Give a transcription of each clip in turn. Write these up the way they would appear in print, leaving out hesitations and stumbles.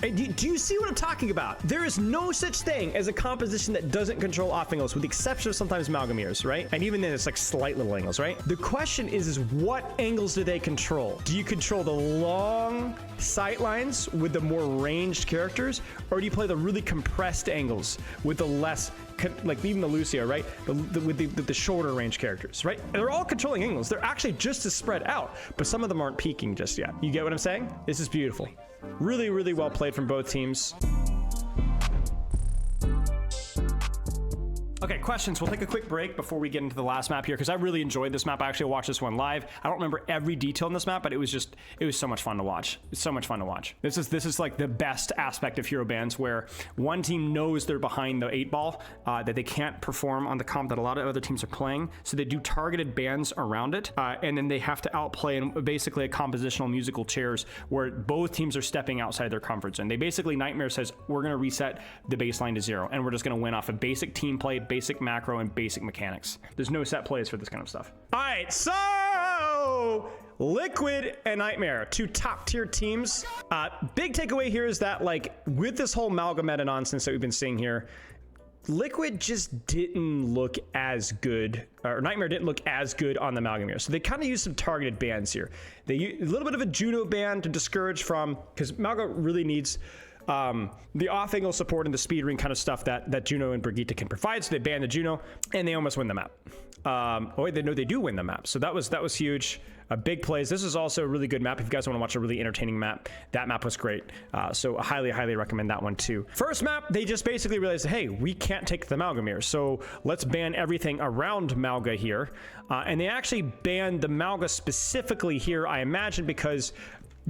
Hey, do you see what I'm talking about? There is no such thing as a composition that doesn't control off angles, with the exception of sometimes Mauga, right? And even then, it's like slight little angles, right? The question is what angles do they control? Do you control the long sight lines with the more ranged characters, or do you play the really compressed angles with the less, like even the Lucio, right? With the shorter range characters, right? And they're all controlling angles. They're actually just as spread out, but some of them aren't peaking just yet. You get what I'm saying? This is beautiful. Really, really well played from both teams. Okay, questions. We'll take a quick break before we get into the last map here, because I really enjoyed this map. I actually watched this one live. I don't remember every detail in this map, but it was so much fun to watch. It's so much fun to watch. This is like the best aspect of hero bans, where one team knows they're behind the 8-ball, that they can't perform on the comp that a lot of other teams are playing, so they do targeted bans around it, and then they have to outplay in basically a compositional musical chairs where both teams are stepping outside their comfort zone. They basically, Nightmare says, we're going to reset the baseline to 0, and we're just going to win off of basic team play, basic macro, and basic mechanics. There's no set plays for this kind of stuff. All right, so Liquid and Nightmare, two top tier teams. Big takeaway here is that, like, with this whole Mauga meta nonsense that we've been seeing here, Liquid just didn't look as good, or Nightmare didn't look as good on the Mauga. So they kind of used some targeted bans here. They used a little bit of a Juno ban to discourage from, because Mauga really needs the off-angle support and the speed ring kind of stuff that Juno and Brigitte can provide. So they banned the Juno, and they almost win the map. Oh wait, they do win the map. So that was huge. Big plays. This is also a really good map. If you guys want to watch a really entertaining map, that map was great. So I highly recommend that one too. First map, they just basically realized, hey, we can't take the Mauga, so let's ban everything around Mauga here. And they actually banned the Mauga specifically here, I imagine, because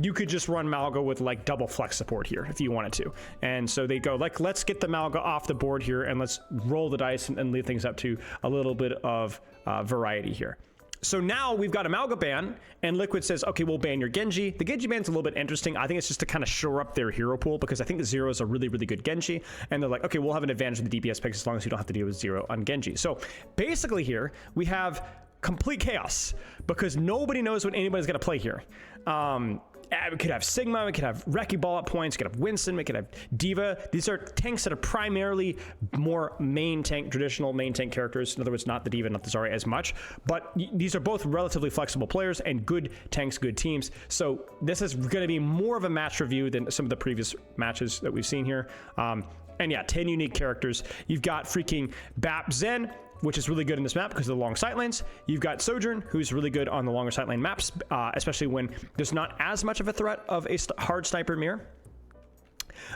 you could just run Mauga with like double flex support here if you wanted to. And so they go like, let's get the Mauga off the board here and let's roll the dice and leave things up to a little bit of variety here. So now we've got a Mauga ban, and Liquid says, okay, we'll ban your Genji. The Genji ban's a little bit interesting. I think it's just to kind of shore up their hero pool, because I think the Zero is a really, really good Genji. And they're like, okay, we'll have an advantage with the DPS picks as long as you don't have to deal with Zero on Genji. So basically here, we have complete chaos, because nobody knows what anybody's going to play here. We could have Sigma, we could have Wrecking Ball at points, we could have Winston, we could have Diva. These are tanks that are primarily more main tank, traditional main tank characters. In other words, not the Diva, not the Zarya as much. But these are both relatively flexible players and good tanks, good teams. So this is going to be more of a match review than some of the previous matches that we've seen here. And yeah, 10 unique characters. You've got freaking Bap Zen, which is really good in this map because of the long sight lines. You've got Sojourn, who's really good on the longer sight line maps, especially when there's not as much of a threat of a hard sniper mirror.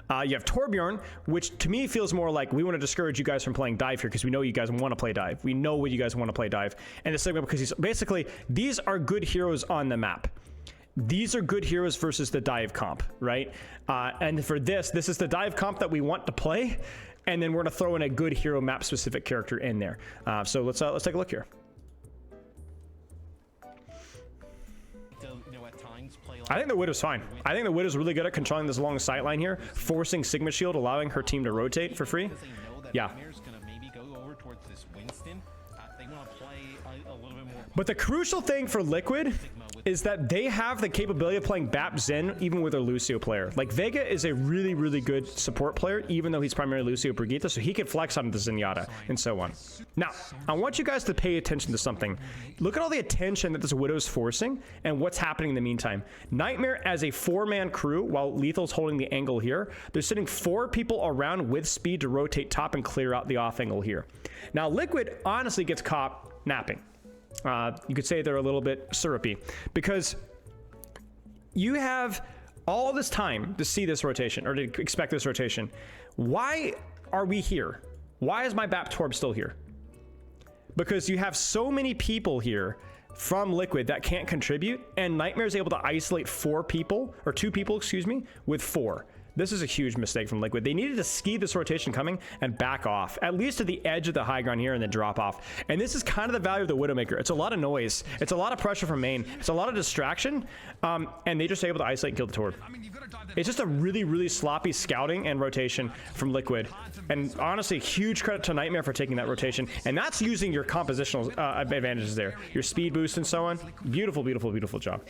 You have Torbjorn, which to me feels more like we want to discourage you guys from playing dive here because we know you guys want to play dive. We know what you guys want to play dive. And the Sigma, because he's basically, these are good heroes on the map. These are good heroes versus the dive comp, right? And for this is the dive comp that we want to play. And then we're going to throw in a good hero map specific character in there. So let's take a look here. I think the Widow's fine. I think the Widow's really good at controlling this long sight line here, forcing Sigma Shield, allowing her team to rotate for free. Yeah. But the crucial thing for Liquid is that they have the capability of playing Bap Zen even with a Lucio player. Like, Vega is a really, really good support player, even though he's primarily Lucio Brigitte, so he can flex on the Zenyatta and so on. Now, I want you guys to pay attention to something. Look at all the attention that this Widow's forcing and what's happening in the meantime. Nightmare as a 4-man crew, while Lethal's holding the angle here, they're sitting 4 people around with speed to rotate top and clear out the off angle here. Now, Liquid honestly gets caught napping. You could say they're a little bit syrupy because you have all this time to see this rotation or to expect this rotation. Why are we here? Why is my Bap Torb still here? Because you have so many people here from Liquid that can't contribute, and Nightmare is able to isolate 4 people, or 2 people, excuse me, with 4. This is a huge mistake from Liquid. They needed to ski this rotation coming and back off, at least to the edge of the high ground here, and then drop off. And this is kind of the value of the Widowmaker. It's a lot of noise. It's a lot of pressure from main. It's a lot of distraction, and they just able to isolate and kill the Torb. It's just a really, really sloppy scouting and rotation from Liquid. And honestly, huge credit to Nightmare for taking that rotation. And that's using your compositional advantages there. Your speed boost and so on. Beautiful, beautiful, beautiful job.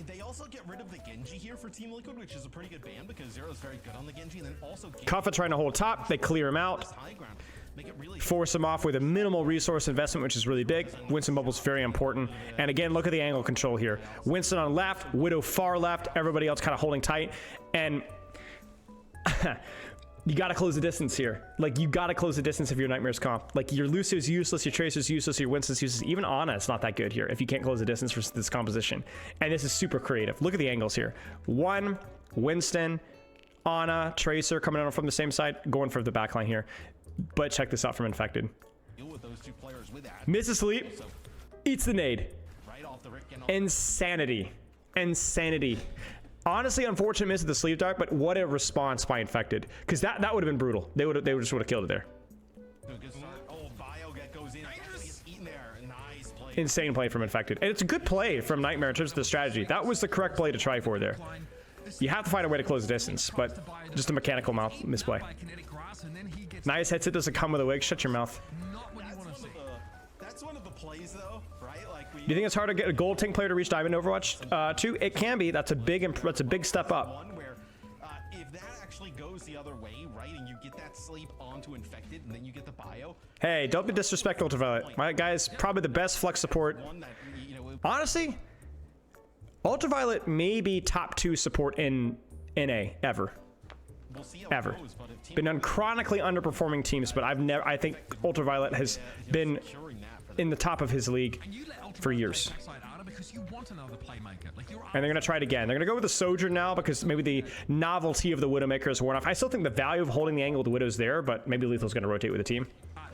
They also get rid of the Genji here for Team Liquid, which is a pretty good ban because Zero's very good on the Genji, and then also Kaffa trying to hold top. They clear him out. Force him off with a minimal resource investment, which is really big. Winston bubble's very important. And again, look at the angle control here. Winston on left, Widow far left, everybody else kind of holding tight. And you got to close the distance here. Like, you got to close the distance if you're Nightmare's comp. Like, your Lucio's useless, your Tracer's useless, your Winston's useless. Even Ana, it's not that good here if you can't close the distance for this composition. And this is super creative. Look at the angles here. One, Winston, Ana, Tracer coming on from the same side, going for the backline here. But check this out from Infected. Misses sleep, eats the nade. Insanity. Insanity. Honestly, unfortunate miss of the sleep dart, but what a response by Infected. Because that would have been brutal. They just would have killed it there. Insane play from Infected. And it's a good play from Nightmare in terms of the strategy. That was the correct play to try for there. You have to find a way to close the distance, but just a mechanical misplay. Nice headset doesn't come with a wig. Shut your mouth. That's one of the plays, though, right? Like, do you think it's hard to get a gold tank player to reach diamond in Overwatch 2? It can be. That's a big step up. One where, if that actually goes the other way, right, and you get that sleep onto Infected, and then you get the bio. Hey, don't be disrespectful, Ultraviolet. My guy is probably the best flex support. Honestly, Ultraviolet may be top 2 support in NA ever. Ever. Been on chronically underperforming teams, but I think Ultraviolet has been in the top of his league for years. And they're going to try it again. They're going to go with the Sojourn now because maybe the novelty of the Widowmaker has worn off. I still think the value of holding the angle of the Widow's there, but maybe Lethal's going to rotate with the team.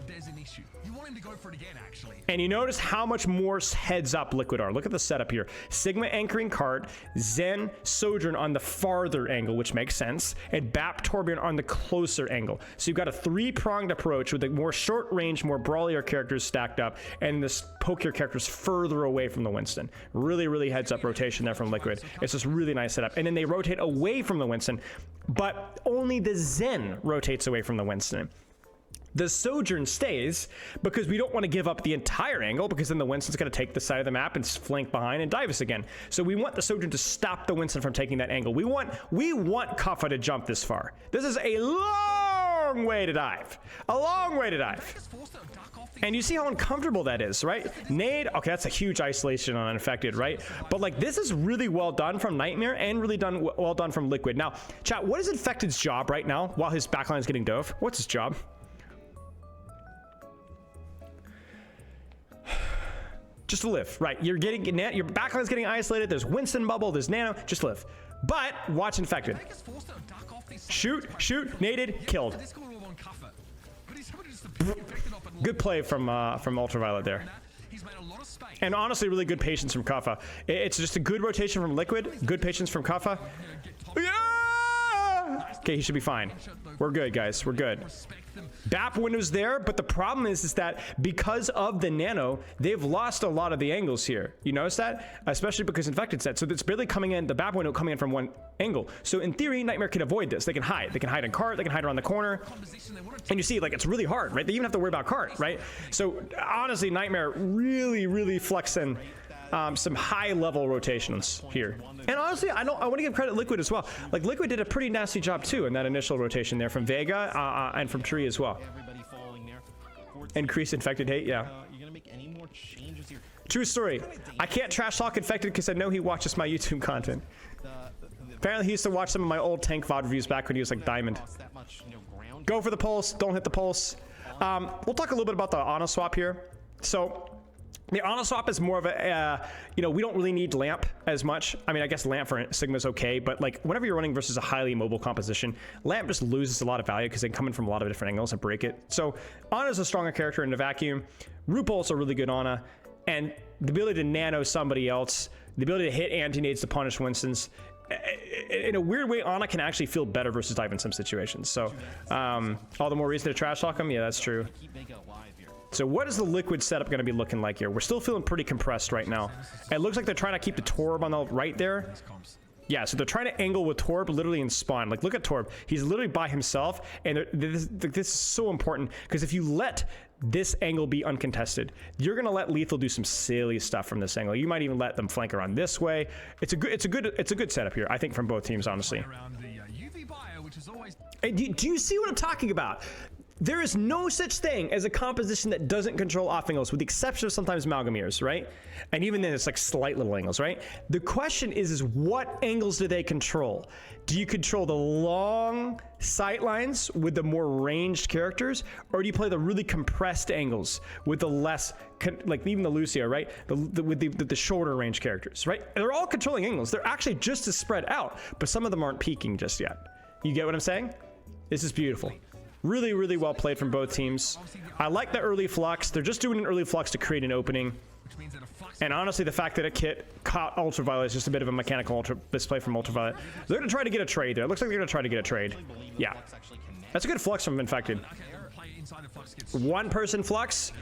There's an issue. You want him to go for it again, actually. And you notice how much more heads up Liquid are. Look at the setup here. Sigma anchoring cart, Zen, Sojourn on the farther angle, which makes sense, and Bap Torbjorn on the closer angle. So you've got a 3-pronged approach with the more short range, more brawlier characters stacked up, and this pokier characters further away from the Winston. Really, really heads up rotation there from Liquid. It's just really nice setup. And then they rotate away from the Winston, but only the Zen rotates away from the Winston. The Sojourn stays because we don't want to give up the entire angle because then the Winston's going to take the side of the map and flank behind and dive us again. So we want the Sojourn to stop the Winston from taking that angle. We want Kaffa to jump this far. This is a long way to dive. A long way to dive. And you see how uncomfortable that is, right? Nade, okay, that's a huge isolation on Infected, right? But like, this is really well done from Nightmare and really well done from Liquid. Now, chat, what is Infected's job right now while his backline is getting dove? What's his job? Just to live, right? Your backline is getting isolated. There's Winston bubble. There's Nano. Just live. But watch Infected. Shoot, naded, killed. Good play from Ultraviolet there. And honestly, really good patience from Kaffa. It's just a good rotation from Liquid. Good patience from Kaffa. Yeah! Okay, he should be fine. We're good, guys. We're good. BAP window's there, but the problem is that because of the Nano, they've lost a lot of the angles here. You notice that? Especially because Infected set. So it's barely coming in, the BAP window coming in from one angle. So in theory, Nightmare can avoid this. They can hide. They can hide in cart. They can hide around the corner. And you see, like, it's really hard, right? They even have to worry about cart, right? So honestly, Nightmare really, really flexing some high-level rotations here. And honestly, I want to give credit to Liquid as well. Like, Liquid did a pretty nasty job too in that initial rotation there from Vega and from Tree as well. Increased Infected hate, yeah. True story. I can't trash talk Infected because I know he watches my YouTube content. Apparently, he used to watch some of my old tank VOD reviews back when he was like Diamond. Go for the pulse. Don't hit the pulse. We'll talk a little bit about the Ana swap here. So the Ana swap is more of a, we don't really need Lamp as much. I mean, I guess Lamp for Sigma's okay, but like whenever you're running versus a highly mobile composition, Lamp just loses a lot of value because they come in from a lot of different angles and break it. So Ana's a stronger character in the vacuum. RuPaul's a really good Ana, and the ability to nano somebody else, the ability to hit anti-nades to punish Winston's, in a weird way, Ana can actually feel better versus dive in some situations. So all the more reason to trash talk him. Yeah, that's true. So what is the Liquid setup going to be looking like here? We're still feeling pretty compressed right now. It looks like they're trying to keep the Torb on the right there. Yeah, so they're trying to angle with Torb literally in spawn. Like, look at Torb. He's literally by himself, and this is so important, because if you let this angle be uncontested, you're gonna let Lethal do some silly stuff from this angle. You might even let them flank around this way. It's a good setup here, I think, from both teams, honestly. Around the UV bio, which is always Hey, do you see what I'm talking about? There is no such thing as a composition that doesn't control off angles, with the exception of sometimes Malgamirs, right? And even then, it's like slight little angles, right? The question is what angles do they control? Do you control the long sight lines with the more ranged characters, or do you play the really compressed angles with the less, like even the Lucio, right? With the shorter range characters, right? They're all controlling angles. They're actually just as spread out, but some of them aren't peaking just yet. You get what I'm saying? This is beautiful. Really, really well played from both teams. I like the early flux. They're just doing an early flux to create an opening. And honestly, the fact that it caught Ultraviolet is just a bit of a mechanical display from Ultraviolet. They're going to try to get a trade there. It looks like they're going to try to get a trade. Yeah. That's a good flux from Infected. One person flux,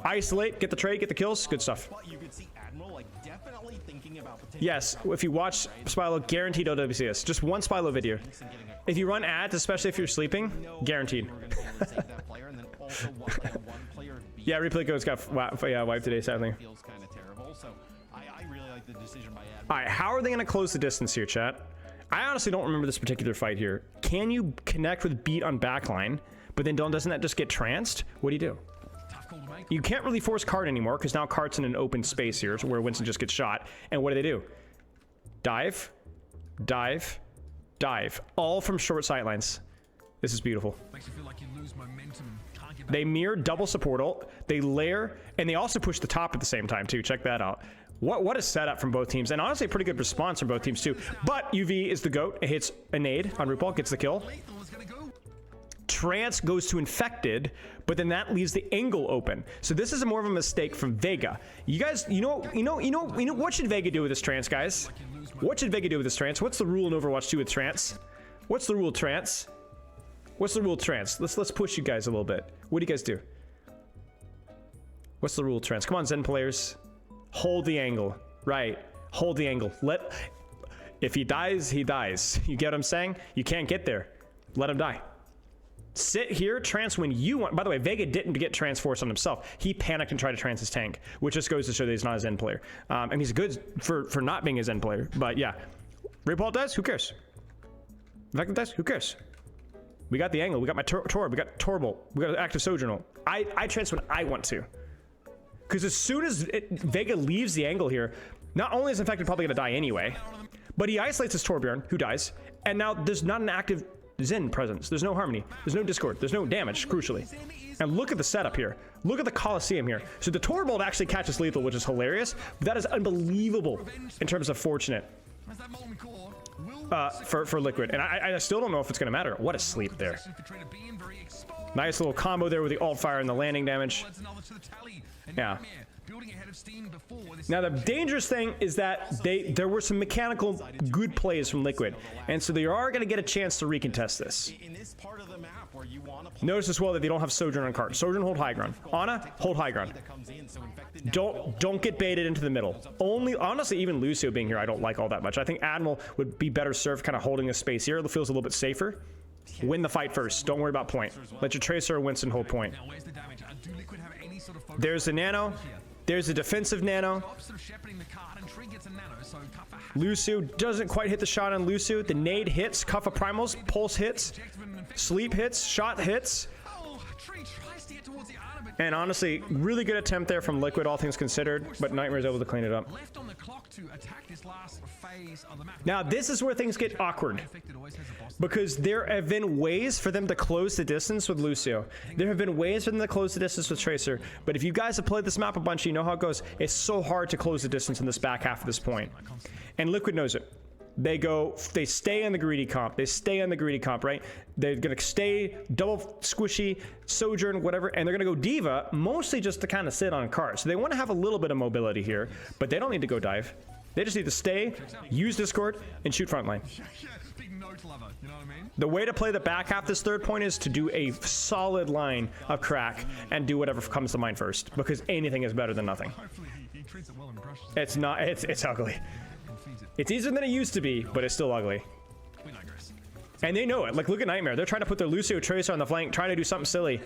isolate, get the trade, get the kills. Good stuff. Yes, if you watch Spilo, guaranteed OWCS. Just one Spilo video. If you run ads, especially if you're sleeping, guaranteed. Yeah, replay codes got wiped today, sadly. Alright, how are they going to close the distance here, chat? I honestly don't remember this particular fight here. Can you connect with beat on backline, but then doesn't that just get tranced? What do you do? You can't really force cart anymore, because now cart's in an open space here, where Winston just gets shot. And what do? Dive, dive, dive. All from short sightlines. This is beautiful. makes you feel like you lose momentum. Can't get back. They mirror double support ult, they layer, and they also push the top at the same time too. Check that out. What a setup from both teams, and honestly a pretty good response from both teams too. But UV is the GOAT. It hits a nade on RuPaul, gets the kill. Trance goes to Infected, but then that leaves the angle open. So this is more of a mistake from Vega. You guys, you know, what should Vega do with this Trance, guys? What should Vega do with this Trance? What's the rule in Overwatch 2 with Trance? What's the rule of Trance? What's the rule of Trance? Let's push you guys a little bit. What do you guys do? What's the rule of Trance? Come on, Zen players. Hold the angle. Right. Hold the angle. If he dies, he dies. You get what I'm saying? You can't get there. Let him die. Sit here, trance when you want. By the way, Vega didn't get trance force on himself. He panicked and tried to trance his tank, which just goes to show that he's not a Zen player. And he's good for not being a Zen player. But yeah, Raypaul dies. Who cares? Vector dies. Who cares? We got the angle. We got my Torb. We got Torbolt. We got active Sojourner. I trance when I want to. Because as soon as Vega leaves the angle here, not only is Infected probably going to die anyway, but he isolates his Torbjorn, who dies, and now there's not an active Zen presence. There's no Harmony. There's no Discord. There's no damage, crucially. And look at the setup here. Look at the Coliseum here. So the Torbolt actually catches lethal, which is hilarious, but that is unbelievable in terms of fortunate for Liquid. And I still don't know if it's going to matter. What a sleep there. Nice little combo there with the alt fire and the landing damage. Yeah. Now the dangerous thing is that there were some mechanical good plays from Liquid, and so they are going to get a chance to recontest this. Notice as well that they don't have Sojourn on cart. Sojourn, hold high ground. Ana, hold high ground. Don't get baited into the middle. Honestly, even Lucio being here, I don't like all that much. I think Admiral would be better served kind of holding a space here. It feels a little bit safer. Win the fight first. Don't worry about point. Let your Tracer or Winston hold point. There's the Nano. There's a defensive Nano. Lucio doesn't quite hit the shot on Lucio. The nade hits. Cuff of Primals. Pulse hits. Sleep hits. Shot hits. And honestly, really good attempt there from Liquid, all things considered, but Nightmare's able to clean it up. Now, this is where things get awkward, because there have been ways for them to close the distance with Lucio. There have been ways for them to close the distance with Tracer, but if you guys have played this map a bunch, you know how it goes. It's so hard to close the distance in this back half of this point. And Liquid knows it. They stay on the greedy comp. They stay on the greedy comp, right? They're going to stay double squishy, Sojourn, whatever, and they're going to go Diva, mostly just to kind of sit on cart. So they want to have a little bit of mobility here, but they don't need to go dive. They just need to stay, use Discord, and shoot frontline. The way to play the back half this third point is to do a solid line of crack and do whatever comes to mind first, because anything is better than nothing. It's ugly. sees it. It's easier than it used to be, but it's still ugly. We digress. And they know it. Like, look at Nightmare. They're trying to put their Lucio Tracer on the flank, trying to do something silly.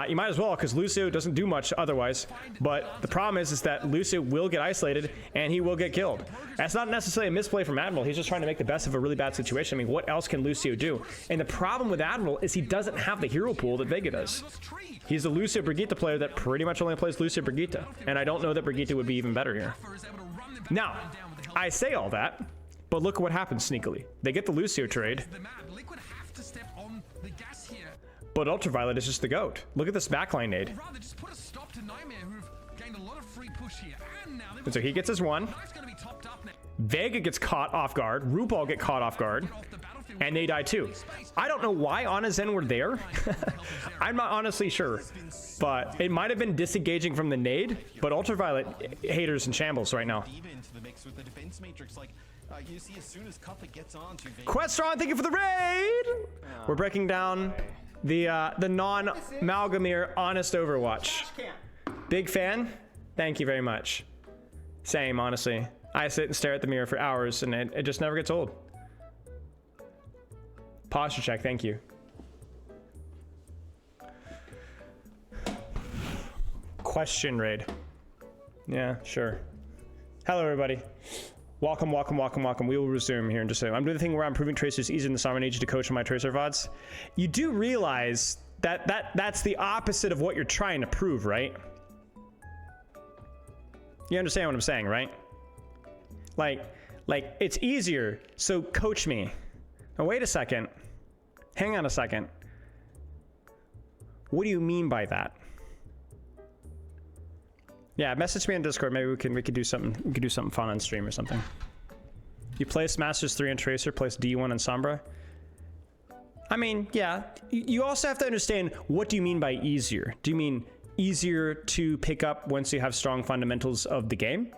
You might as well, because Lucio doesn't do much otherwise. But the problem is that Lucio will get isolated, and he will get killed. That's not necessarily a misplay from Admiral. He's just trying to make the best of a really bad situation. I mean, what else can Lucio do? And the problem with Admiral is he doesn't have the hero pool that Vega does. He's a Lucio Brigitte player that pretty much only plays Lucio Brigitte. And I don't know that Brigitte would be even better here. Now, I say all that, but look at what happens sneakily. They get the Lucio trade. But Ultraviolet is just the GOAT. Look at this backline nade. And so he gets his one. Vega gets caught off guard. RuPaul get caught off guard. And they die too. I don't know why Ana Zen were there. I'm not honestly sure. But it might have been disengaging from the nade. But Ultraviolet haters in shambles right now. Questron, thank you for the raid! We're breaking down the non-Malgamir honest Overwatch. Big fan? Thank you very much. Same, honestly. I sit and stare at the mirror for hours and it just never gets old. Posture check, thank you. Question raid. Yeah, sure. Hello, everybody. Welcome, welcome, welcome, welcome. We will resume here in just a second. I'm doing the thing where I'm proving tracers easier than the summer. I need you to coach on my tracer VODs. You do realize that that's the opposite of what you're trying to prove, right? You understand what I'm saying, right? Like it's easier, so coach me. Now wait a second. Hang on a second. What do you mean by that? Yeah, message me on Discord. Maybe we could do something. We could do something fun on stream or something. You place Masters 3 on Tracer, place D1 on Sombra. I mean, yeah. You also have to understand, what do you mean by easier? Do you mean easier to pick up once you have strong fundamentals of the game?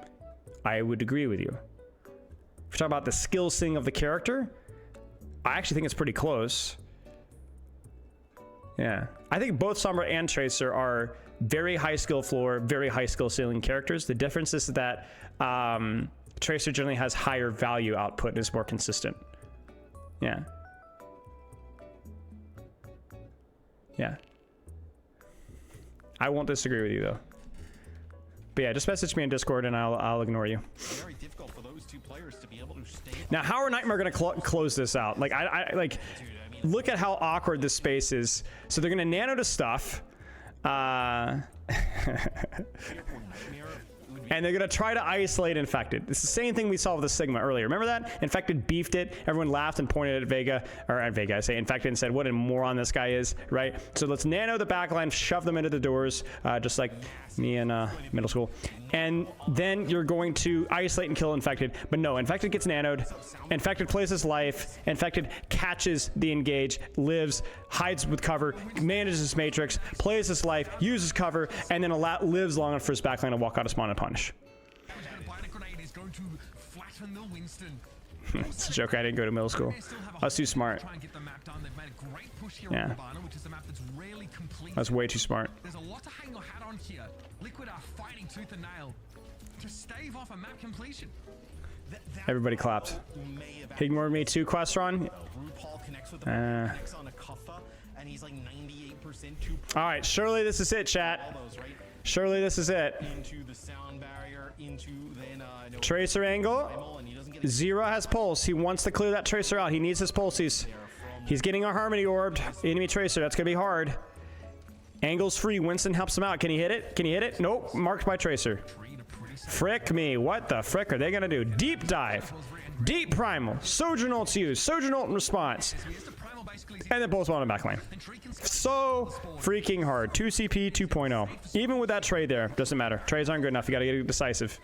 I would agree with you. If we're talking about the skill ceiling of the character, I actually think it's pretty close. Yeah. I think both Sombra and Tracer are very high skill floor, very high skill ceiling characters. The difference is that Tracer generally has higher value output and is more consistent. Yeah. Yeah. I won't disagree with you though. But yeah, just message me on Discord and I'll ignore you. Very difficult for those two players to be able to stay. Now, how are Nightmare gonna close this out? Like, I like, look at how awkward this space is. So they're gonna nano to stuff. And they're gonna try to isolate Infected. It's the same thing we saw with the Sigma earlier. Remember that? Infected beefed it. Everyone laughed and pointed at Vega, or at Vega, I say Infected, and said, what a moron this guy is, right? So let's nano the backline, shove them into the doors, just like me in middle school. And then you're going to isolate and kill Infected. But no, Infected gets nanoed. Infected plays his life. Infected catches the engage, lives, hides with cover, manages his matrix, plays his life, uses cover, and then lives long enough for his backline to walk out of spawn and punish. It's a joke. I didn't go to middle school. I was too smart. Yeah. I was way too smart. There's a lot to hang your hat on here. Liquid are fighting tooth and nail to stave off a map completion. Everybody clapped. Ignore me too, Questron. All right, surely this is it, chat. Surely this is it. Tracer angle. Zero has pulse. He wants to clear that Tracer out. He needs his pulses. He's getting a Harmony Orbed. Enemy Tracer. That's going to be hard. Angle's free. Winston helps him out. Can he hit it? Can he hit it? Nope. Marked by Tracer. Frick me. What the frick are they going to do? Deep dive. Deep primal. Sojourn ult's used. Sojourn ult in response. And then both on the backline. So freaking hard. 2 CP 2.0. Even with that trade there, doesn't matter. Trades aren't good enough. You got to get decisive.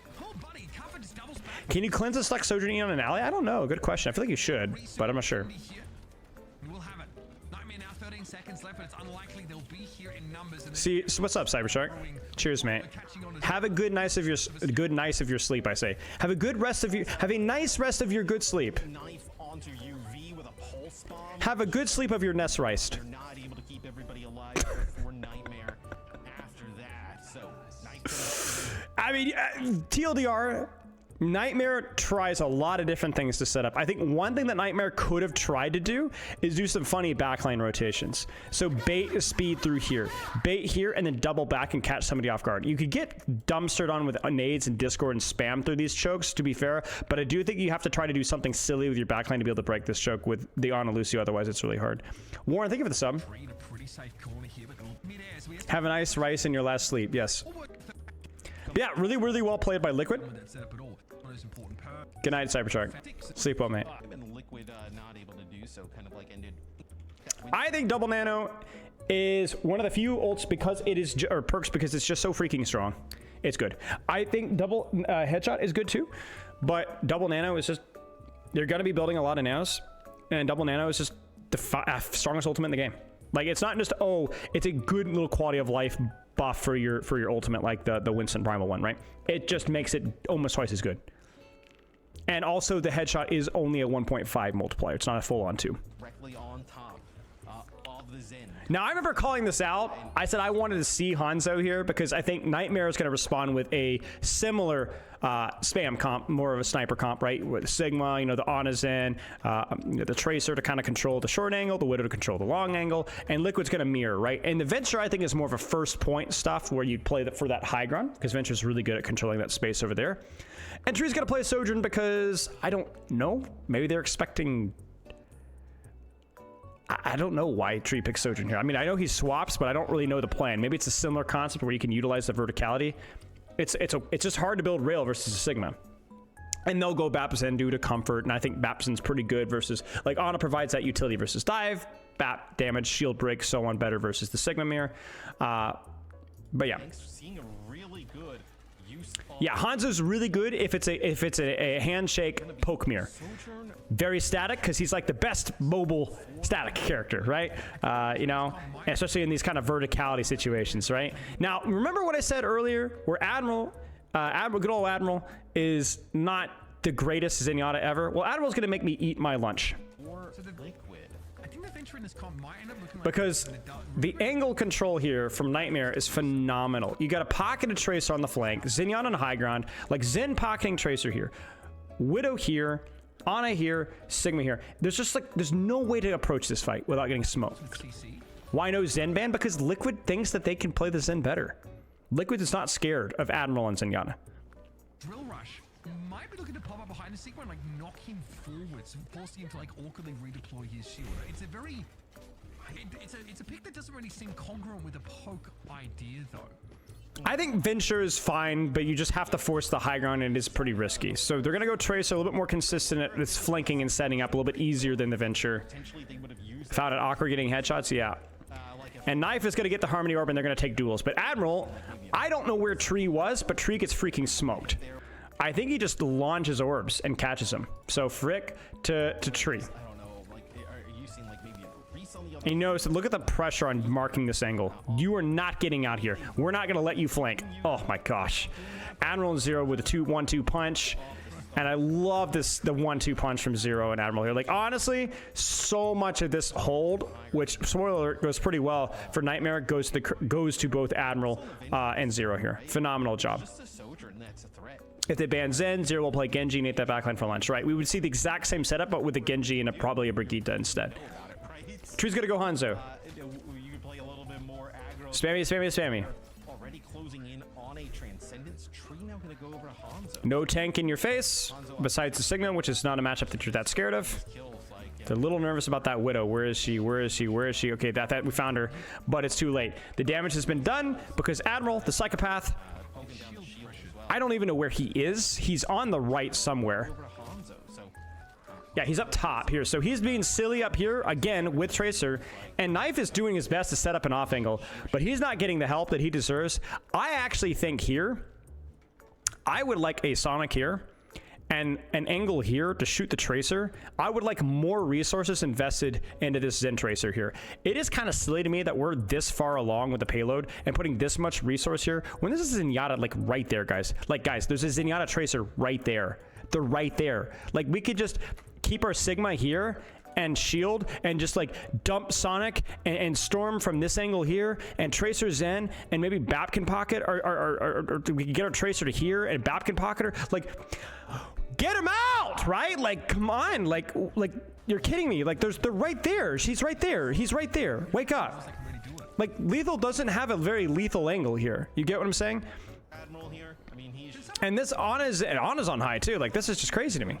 Can you cleanse a select Sojourn E on an ally? I don't know. Good question. I feel like you should, but I'm not sure. See, so what's up, Cybershark? Cheers, mate. Have a good nice of your sleep, I say. Have a good rest of your nice rest of your good sleep. Have a good sleep of your nest riced. You're not able to keep everybody alive before Nightmare after that. So, I mean, TLDR, Nightmare tries a lot of different things to set up. I think one thing that Nightmare could have tried to do is do some funny backline rotations. So bait a speed through here, bait here, and then double back and catch somebody off guard. You could get dumpstered on with nades and Discord and spam through these chokes, to be fair, but I do think you have to try to do something silly with your backline to be able to break this choke with the Ana Lucio, otherwise it's really hard. Warren, thank you for the sub. Have a nice rice in your last sleep, yes. Yeah, really, really well played by Liquid. Good night, Cybertruck. Sleep well, mate. Liquid not able to do so, kind of like ended. I think Double Nano is one of the few ults because it is, or perks because it's just so freaking strong. It's good. I think Double Headshot is good too, but Double Nano is just, you're going to be building a lot of nanos, and Double Nano is just the strongest ultimate in the game. Like, it's not just, oh, it's a good little quality of life buff for your ultimate, like the Winston Primal one, right? It just makes it almost twice as good. And also, the headshot is only a 1.5 multiplier. It's not a full-on 2. Directly on top of the Zen. Now, I remember calling this out. I said I wanted to see Hanzo here because I think Nightmare is going to respond with a similar spam comp, more of a sniper comp, right? With Sigma, you know, the Ana Zen, the Tracer to kind of control the short angle, the Widow to control the long angle, and Liquid's going to mirror, right? And the Venture, I think, is more of a first point stuff where you play for that high ground because Venture's really good at controlling that space over there. And Tree's going to play Sojourn because, I don't know, maybe they're expecting... I don't know why Tree picks Sojourn here. I mean, I know he swaps, but I don't really know the plan. Maybe it's a similar concept where you can utilize the verticality. It's just hard to build Rail versus a Sigma. And they'll go Baptizan due to comfort, and I think Baptizan's pretty good versus... Like, Ana provides that utility versus dive, Bap damage, shield break, so on better versus the Sigma mirror. But yeah. Seeing a really good use of Yeah, Hanzo's really good if it's a handshake poke mirror. Very static because he's like the best mobile static character, right? You know, especially in these kind of verticality situations, right? Now, remember what I said earlier, where Admiral, good old Admiral, is not the greatest Zenyatta ever. Well, Admiral's gonna make me eat my lunch. Because the angle control here from Nightmare is phenomenal. You got a pocketed Tracer on the flank, Zenyatta on high ground, like Zen pocketing Tracer here, Widow here, Ana here, Sigma here. There's just like, there's no way to approach this fight without getting smoked. Why no Zen ban? Because Liquid thinks that they can play the Zen better. Liquid is not scared of Admiral and Zenyatta. Drill Rush might be looking to pop up behind the Sigma and like knock him forwards, forcing him to like awkwardly redeploy his shield. It's a very, it's a pick that doesn't really seem congruent with the poke idea though. I think Venture is fine, but you just have to force the high ground, and it is pretty risky. So they're going to go Tracer, a little bit more consistent at this flanking and setting up, a little bit easier than the Venture. Found it awkward getting headshots, yeah. And Knife is going to get the Harmony Orb, and they're going to take duels. But Admiral, I don't know where Tree was, but Tree gets freaking smoked. I think he just launches orbs and catches him. So Frick to Tree. He knows, look at the pressure on marking this angle. You are not getting out here. We're not going to let you flank. Oh my gosh. Admiral and Zero with a 1-2 punch. And I love this, the 1-2 punch from Zero and Admiral here. Like, honestly, so much of this hold, which, spoiler alert, goes pretty well for Nightmare, goes to both Admiral and Zero here. Phenomenal job. If they ban Zen, Zero will play Genji and eat that backline for lunch, right? We would see the exact same setup, but with a Genji and probably a Brigitte instead. Tree's gonna go Hanzo. Spammy, spammy, spammy. Already closing in on a Transcendence. Tree now gonna go over to Hanzo. No tank in your face, besides the Sigma, which is not a matchup that you're that scared of. They're a little nervous about that Widow. Where is she? Where is she? Where is she? Okay, that we found her, but it's too late. The damage has been done because Admiral, the psychopath, I don't even know where he is. He's on the right somewhere. Yeah, he's up top here. So he's being silly up here, again, with Tracer. And Knife is doing his best to set up an off angle, but he's not getting the help that he deserves. I actually think here, I would like a Sonic here and an angle here to shoot the Tracer. I would like more resources invested into this Zen Tracer here. It is kind of silly to me that we're this far along with the payload and putting this much resource here when this is Zenyatta, like, right there, guys. Like, guys, there's a Zenyatta Tracer right there. They're right there. Like, we could just keep our Sigma here and shield and just like dump Sonic and Storm from this angle here and Tracer Zen and maybe Bap can pocket or we can get our Tracer to here and Bap can pocket her, like get him out, right? Like come on, like you're kidding me. Like they're right there. She's right there. He's right there. Wake up. Like Lethal doesn't have a very lethal angle here. You get what I'm saying? Admiral here. I mean, he's and this Anna's on high too. Like this is just crazy to me.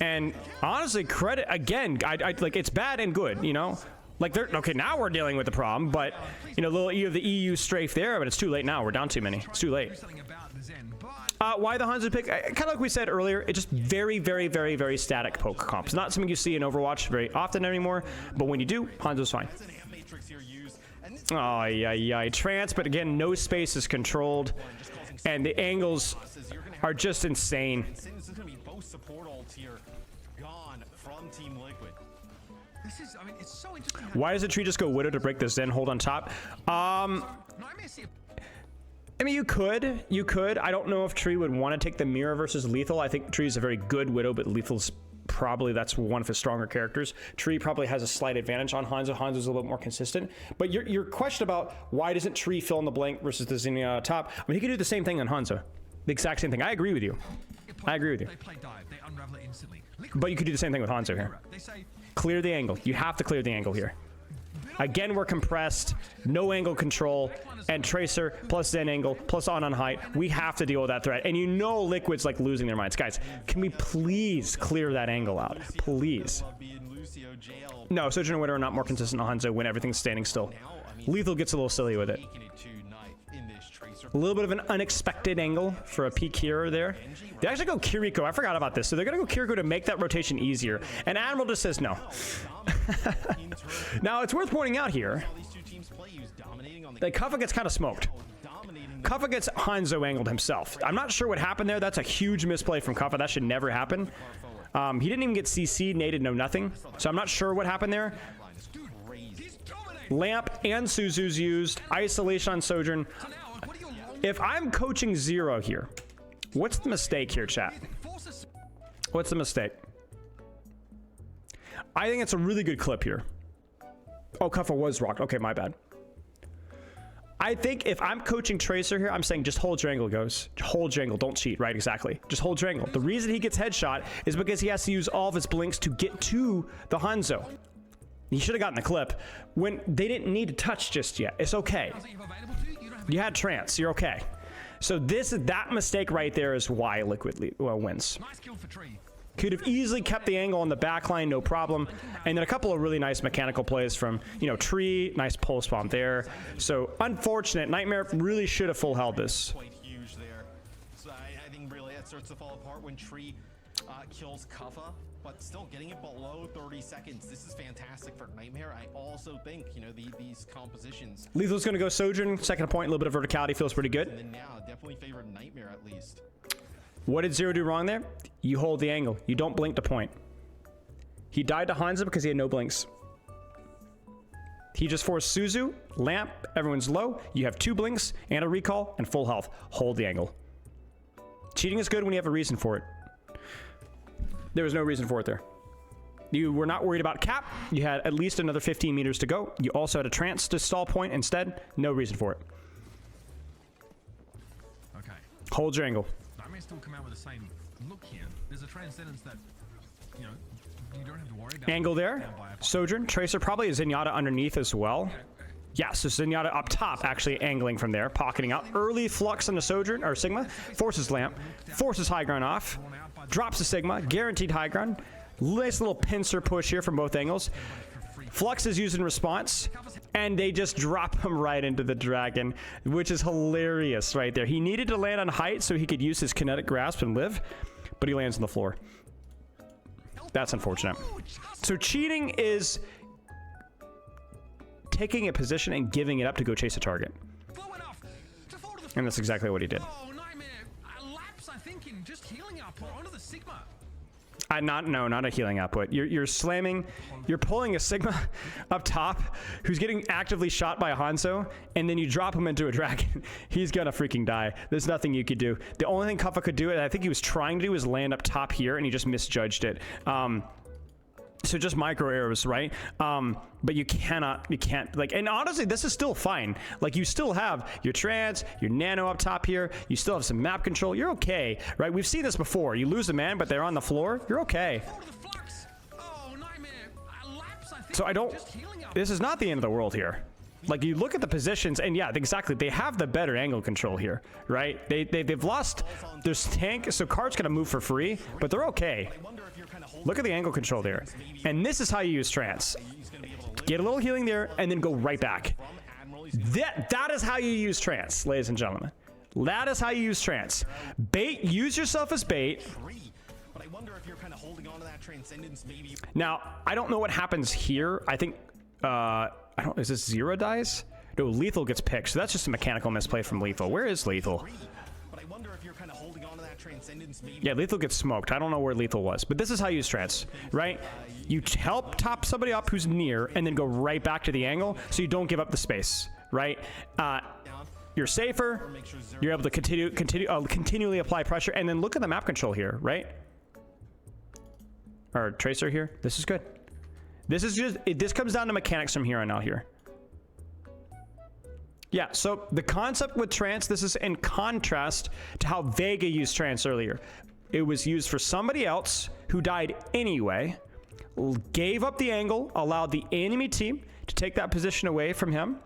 And honestly, credit again. I like it's bad and good, you know. Like they're okay now. We're dealing with the problem, but you know, little E of the EU strafe there. But it's too late now. We're down too many. It's too late. Why the Hanzo pick? Kind of like we said earlier. It's just very, very, very, very static poke comp. It's not something you see in Overwatch very often anymore. But when you do, Hanzo's fine. an amp matrix here used, and this Oh yeah. Trance, but again, no space is controlled, and the angles are just insane. this is going to be both support ults here gone from Team Liquid. This is, I mean, it's so interesting. Why does the tree just go Widow to break the Zen hold on top? I mean, you could. I don't know if Tree would want to take the mirror versus Lethal. I think Tree's a very good Widow, but Lethal's probably, that's one of his stronger characters. Tree probably has a slight advantage on Hanzo. Hanzo's a little bit more consistent. But your question about why doesn't Tree fill in the blank versus the Zenyatta top? I mean, he could do the same thing on Hanzo. The exact same thing. I agree with you. They play dive. They unravel it instantly. But you could do the same thing with Hanzo here. They say, Clear the angle. You have to clear the angle here. Again, we're compressed, no angle control, and Tracer plus Zen angle plus on height. We have to deal with that threat. And you know Liquid's like losing their minds. Guys, can we please clear that angle out? Please. No, Sojourn and Widow are not more consistent on Hanzo when everything's standing still. Lethal gets a little silly with it. A little bit of an unexpected angle for a peak hero there. They actually go Kiriko. I forgot about this. So they're going to go Kiriko to make that rotation easier. And Admiral just says no. Now, it's worth pointing out here that Kuffa gets kind of smoked. Kuffa gets Hanzo angled himself. I'm not sure what happened there. That's a huge misplay from Kuffa. That should never happen. He didn't even get CC'd, naded, no nothing. So I'm not sure what happened there. Lamp and Suzu's used. Isolation on Sojourn. If I'm coaching Zero here, what's the mistake here, chat? What's the mistake? I think it's a really good clip here. Oh, Kuffa was rocked. Okay, my bad. I think if I'm coaching Tracer here, I'm saying just hold your angle, goes. Hold your angle. Don't cheat, right? Exactly. Just hold your angle. The reason he gets headshot is because he has to use all of his blinks to get to the Hanzo. He should have gotten the clip when they didn't need to touch just yet. It's okay. You had trance. You're okay. So that mistake right there is why Liquid wins. nice kill for Tree. Could have easily kept the angle on the back line, no problem. And then a couple of really nice mechanical plays from, you know, Tree. Nice pulse bomb there. So unfortunate. Nightmare really should have full held this. Quite huge there. So I think really that starts to fall apart when Tree kills Kuffa, but still getting it below 30 seconds. This is fantastic for Nightmare. I also think, you know, these compositions. Lethal's going to go Sojourn. Second point, a little bit of verticality feels pretty good. And then now definitely favor Nightmare at least. What did Zero do wrong there? You hold the angle. You don't blink to point. He died to Hanzo because he had no blinks. He just forced Suzu, Lamp, everyone's low. You have 2 blinks and a recall and full health. Hold the angle. Cheating is good when you have a reason for it. There was no reason for it there. You were not worried about cap. You had at least another 15 meters to go. You also had a trance to stall point instead. No reason for it. Okay. Hold your angle. I may still come out with the same look here. There's a transcendence that, you know, you don't have to worry about. Angle there. Sojourn. Tracer probably is Zenyatta underneath as well. Yeah, so Zenyatta up top, actually angling from there, pocketing out. Early flux on the Sojourn, or Sigma. Forces Lamp. Forces high ground off. Drops the Sigma. Guaranteed high ground. Nice little pincer push here from both angles. Flux is used in response, and they just drop him right into the dragon, which is hilarious right there. He needed to land on height so he could use his kinetic grasp and live, but he lands on the floor. That's unfortunate. So cheating is taking a position and giving it up to go chase a target. And that's exactly what he did. Oh, Nightmare. Lapse, I think, in just healing up onto the Sigma. Not a healing output. You're slamming, you're pulling a Sigma up top who's getting actively shot by a Hanzo, and then you drop him into a dragon. He's gonna freaking die. There's nothing you could do. The only thing Kuffa could do, and I think he was trying to do, is land up top here, and he just misjudged it. So just micro errors, right? But you can't, like, and honestly, this is still fine. Like, you still have your trance, your nano up top here. You still have some map control. You're okay, right? We've seen this before. You lose a man, but they're on the floor. You're okay. So this is not the end of the world here. Like, you look at the positions, and yeah, exactly, they have the better angle control here, right? They've lost their tank, so Card's gonna move for free, but they're okay. Look at the angle control there. And this is how you use trance. Get a little healing there, and then go right back. That is how you use trance, ladies and gentlemen. That is how you use trance. Bait, use yourself as bait. Now, I don't know what happens here. I think, is this 0 dies? No, Lethal gets picked, so that's just a mechanical misplay from Lethal. Where is Lethal? Yeah, Lethal gets smoked. I don't know where Lethal was, but this is how you use trance, right? You help top somebody up who's near, and then go right back to the angle, so you don't give up the space, right? You're safer. You're able to continually apply pressure, and then look at the map control here, right? Or tracer here. This is good. This is just, this comes down to mechanics from here on out here. Yeah, so the concept with trance, this is in contrast to how Vega used trance earlier. It was used for somebody else who died anyway, gave up the angle, allowed the enemy team to take that position away from him,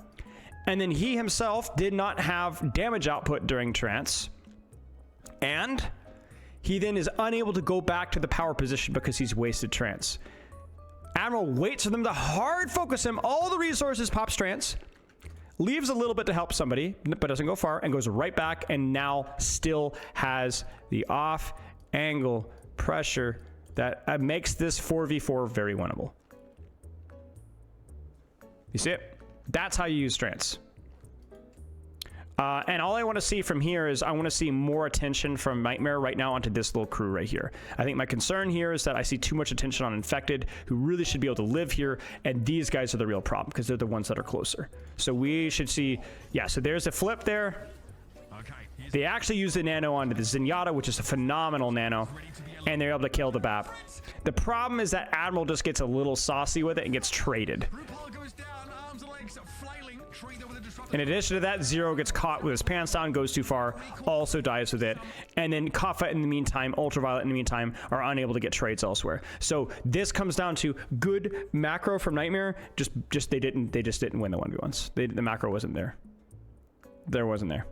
and then he himself did not have damage output during trance, and he then is unable to go back to the power position because he's wasted trance. Admiral waits for them to hard focus him, all the resources, pops trance, leaves a little bit to help somebody, but doesn't go far, and goes right back, and now still has the off angle pressure that makes this 4v4 very winnable. You see it? That's how you use trance. And all I want to see from here is I want to see more attention from Nightmare right now onto this little crew right here. I think my concern here is that I see too much attention on Infected, who really should be able to live here, and these guys are the real problem because they're the ones that are closer. So we should see, yeah, so there's a flip there. They actually use the nano onto the Zenyatta, which is a phenomenal nano, and they're able to kill the BAP. The problem is that Admiral just gets a little saucy with it and gets traded. In addition to that, Zero gets caught with his pants down, goes too far, also dies with it. And then Kaffa in the meantime, Ultraviolet in the meantime, are unable to get trades elsewhere. So this comes down to good macro from Nightmare. They just didn't win the 1v1s. The macro wasn't there. There wasn't there.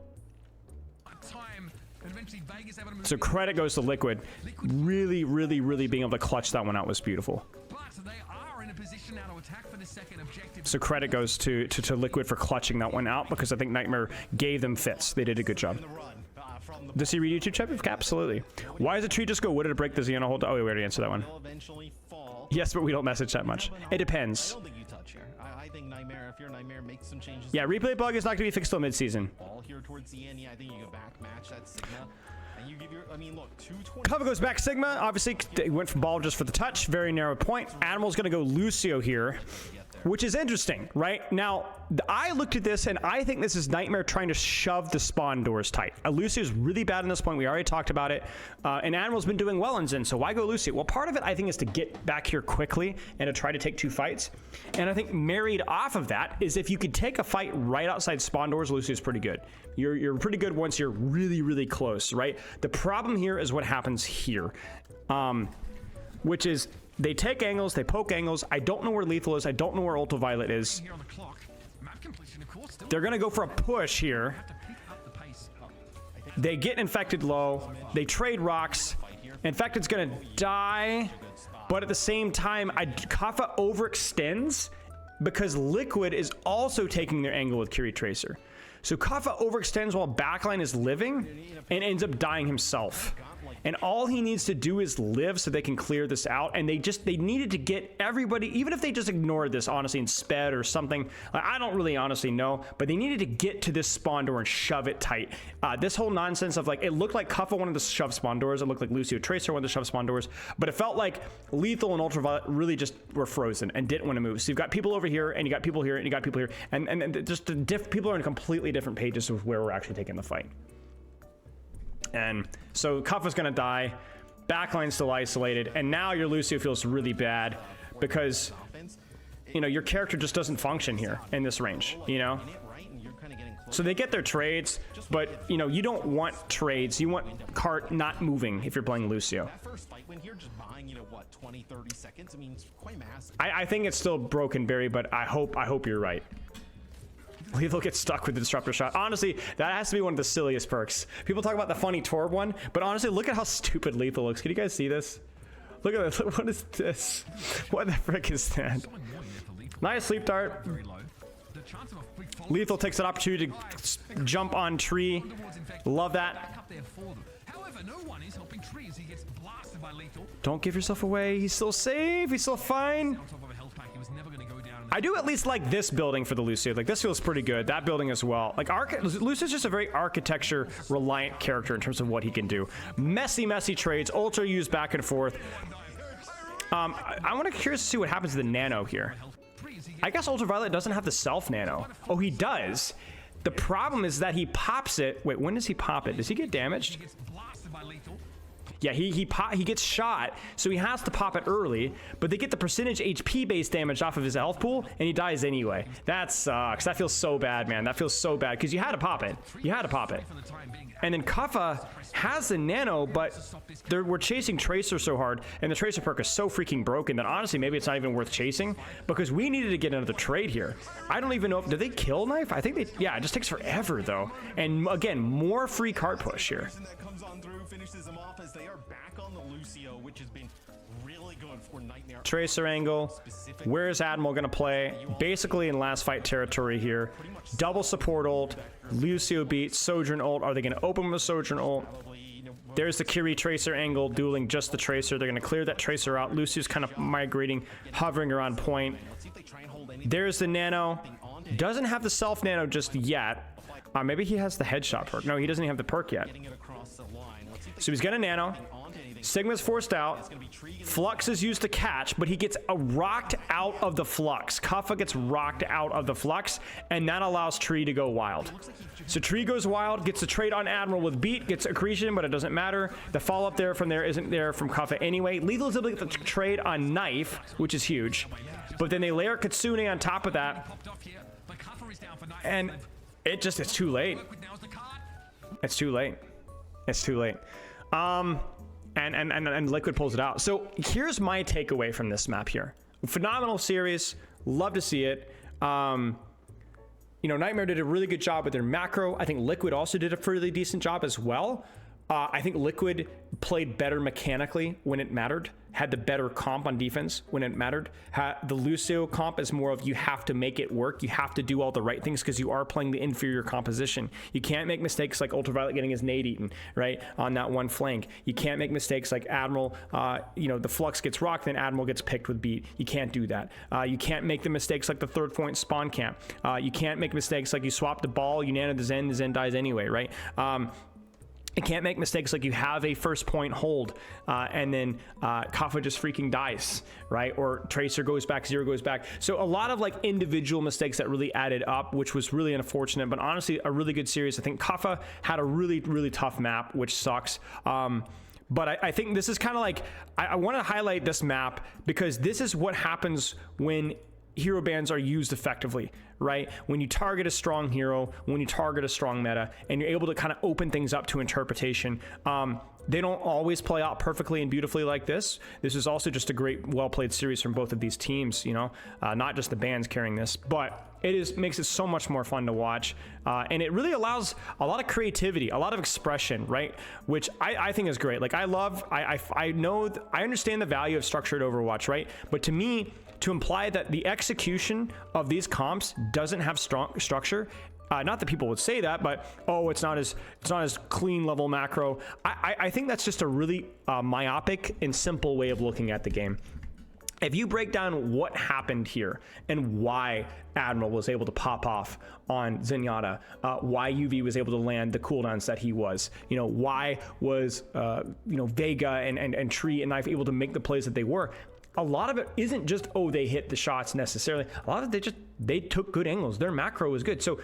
So credit goes to Liquid. Really, really, really being able to clutch that one out was beautiful. So credit goes to Liquid for clutching that one out, because I think Nightmare gave them fits. They did a good job. Does he read YouTube chat? Absolutely. Why does the tree just go? What did it break the Xenon hold? Oh, we already answered that one. Yes, but we don't message that much. It depends. I think Nightmare, if you're Nightmare, make some changes. Yeah, replay bug is not going to be fixed till mid-season. Ball here towards the end. Yeah, I think you can back match that Sigma. And you give your, I mean, look, 220. Cover goes back Sigma. Obviously, he went from ball just for the touch. Very narrow point. Animal's going to go Lucio here, which is interesting, right? Now, I looked at this, and I think this is Nightmare trying to shove the spawn doors tight. Lucio's really bad in this point. We already talked about it. And Animal's been doing well in Zen, so why go Lucio? Well, part of it, I think, is to get back here quickly and to try to take 2 fights. And I think married off of that is if you could take a fight right outside spawn doors, Lucio's pretty good. You're pretty good once you're really, really close, right? The problem here is what happens here, which is they take angles, they poke angles. I don't know where Lethal is. I don't know where Ultraviolet is. They're going to go for a push here. They get Infected low. They trade rocks. Infected's going to die. But at the same time, Kaffa overextends because Liquid is also taking their angle with Curie Tracer. So Kaffa overextends while backline is living and ends up dying himself. And all he needs to do is live so they can clear this out. And they needed to get everybody, even if they just ignored this, honestly, and sped or something. I don't really honestly know, but they needed to get to this spawn door and shove it tight. This whole nonsense of like, it looked like Kaffa wanted to shove spawn doors. It looked like Lucio Tracer wanted to shove spawn doors, but it felt like Lethal and Ultraviolet really just were frozen and didn't want to move. So you've got people over here and you got people here and you got people here. And just people are on completely different pages of where we're actually taking the fight. And so Kaffa's gonna die, backline's still isolated, and now your Lucio feels really bad because, you know, your character just doesn't function here in this range, you know? So they get their trades, but, you know, you don't want trades. You want cart not moving if you're playing Lucio. That first fight win here, just buying, you know, what, 20, 30 seconds? I mean, it's quite massive. I think it's still broken, Barry, but I hope you're right. Lethal gets stuck with the disruptor shot. Honestly, that has to be one of the silliest perks. People talk about the funny Torb one, but honestly, look at how stupid Lethal looks. Can you guys see this? Look at this. What is this? What the frick is that? Nice sleep dart. Lethal takes an opportunity to jump on tree. Love that. Don't give yourself away. He's still safe. He's still fine. I do at least like this building for the Lucio. Like, this feels pretty good. That building as well. Like, Lucio's just a very architecture reliant character in terms of what he can do. Messy trades. Ultra used back and forth. I want to curious to see what happens to the nano here. I guess Ultraviolet doesn't have the self nano. Oh, he does. The problem is that he pops it. Wait, when does he pop it? Does he get damaged? Yeah, he gets shot, so he has to pop it early, but they get the percentage HP based damage off of his health pool, and he dies anyway. That sucks. That feels so bad, man. That feels so bad, because you had to pop it. You had to pop it. And then Kuffa has the nano, but we're chasing Tracer so hard, and the Tracer perk is so freaking broken that honestly, maybe it's not even worth chasing, because we needed to get another trade here. I don't even know if, did they kill Knife? I think they, yeah, it just takes forever though. And again, more free cart push here. Tracer angle. Where's Admiral gonna play? Basically in last fight territory here. Double support ult. Lucio beat. Sojourn ult. Are they gonna open with Sojourn ult? There's the Kiri Tracer angle dueling just the Tracer. They're gonna clear that Tracer out. Lucio's kind of migrating, hovering around point. There's the nano. Doesn't have the self nano just yet. Maybe he has the headshot perk. No, he doesn't even have the perk yet. So he's gonna nano. Sigma's forced out. Flux is used to catch, but he gets rocked out of the Flux. Kuffa gets rocked out of the Flux, and that allows Tree to go wild. So Tree goes wild, gets a trade on Admiral with Beat, gets accretion, but it doesn't matter. The follow-up there from there isn't there from Kuffa anyway. Lethal's able to get the trade on Knife, which is huge. But then they layer Kitsune on top of that. And it's too late. It's too late. It's too late. And Liquid pulls it out. So here's my takeaway from this map here. Phenomenal series. Love to see it. You know, Nightmare did a really good job with their macro. I think Liquid also did a fairly decent job as well. I think Liquid played better mechanically when it mattered, had the better comp on defense when it mattered. The Lucio comp is more of you have to make it work. You have to do all the right things because you are playing the inferior composition. You can't make mistakes like Ultraviolet getting his nade eaten, right, on that one flank. You can't make mistakes like Admiral, you know, the Flux gets rocked, then Admiral gets picked with Beat. You can't do that. You can't make the mistakes like the third point spawn camp. You can't make mistakes like you swap the ball, you nano the Zen dies anyway, right? You can't make mistakes like you have a first point hold and then Kaffa just freaking dies, right? Or Tracer goes back, Zero goes back. So a lot of like individual mistakes that really added up, which was really unfortunate, but honestly a really good series. I think Kaffa had a really, really tough map, which sucks. But I think this is kind of like, I want to highlight this map because this is what happens when hero bans are used effectively, right? When you target a strong hero, when you target a strong meta, and you're able to kind of open things up to interpretation. They don't always play out perfectly and beautifully like this. This is also just a great, well-played series from both of these teams, you know, not just the bans carrying this, but it makes it so much more fun to watch. And it really allows a lot of creativity, a lot of expression, right? Which I think is great. Like I understand the value of structured Overwatch, right? But to me, to imply that the execution of these comps doesn't have strong structure, not that people would say that, but it's not as clean level macro. I think that's just a really myopic and simple way of looking at the game. If you break down what happened here and why Admiral was able to pop off on Zenyatta, why UV was able to land the cooldowns that he was, you know, why was Vega and Tree and Knife able to make the plays that they were. A lot of it isn't just, they hit the shots necessarily. A lot of it, they took good angles. Their macro was good. So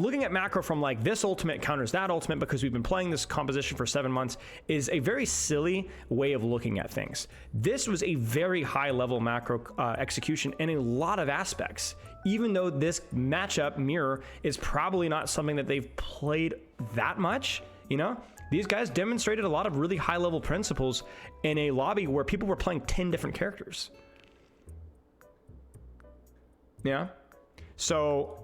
looking at macro from like this ultimate counters that ultimate because we've been playing this composition for 7 months is a very silly way of looking at things. This was a very high level macro execution in a lot of aspects, even though this matchup mirror is probably not something that they've played that much, you know? These guys demonstrated a lot of really high level principles in a lobby where people were playing 10 different characters. Yeah. So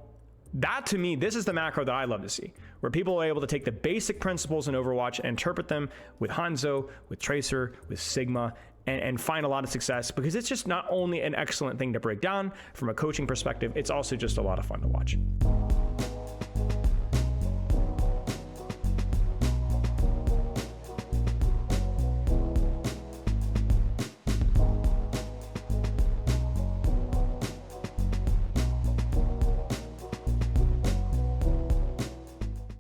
that to me, this is the macro that I love to see, where people are able to take the basic principles in Overwatch and interpret them with Hanzo, with Tracer, with Sigma, and find a lot of success, because it's just not only an excellent thing to break down from a coaching perspective, it's also just a lot of fun to watch.